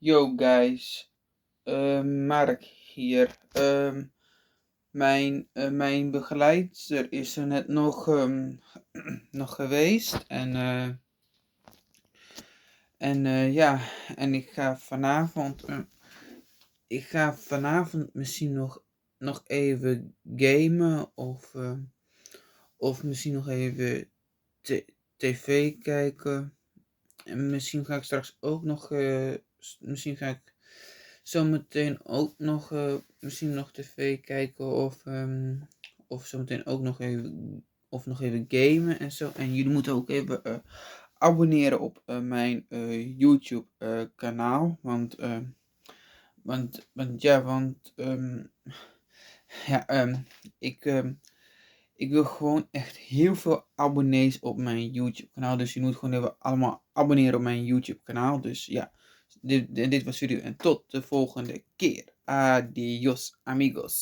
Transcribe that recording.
Yo guys, Mark hier. Mijn begeleidster is er net nog, nog geweest ja, en ik ga vanavond misschien nog even gamen of misschien nog even tv kijken. En misschien ga ik straks ook nog, misschien ga ik zometeen ook nog, misschien nog tv kijken of zometeen ook nog even gamen en zo. En jullie moeten ook even abonneren op mijn YouTube kanaal, ja, ik wil gewoon echt heel veel abonnees op mijn YouTube kanaal. Dus je moet gewoon even allemaal abonneren op mijn YouTube kanaal. Dus ja, dit was video en tot de volgende keer. Adios amigos.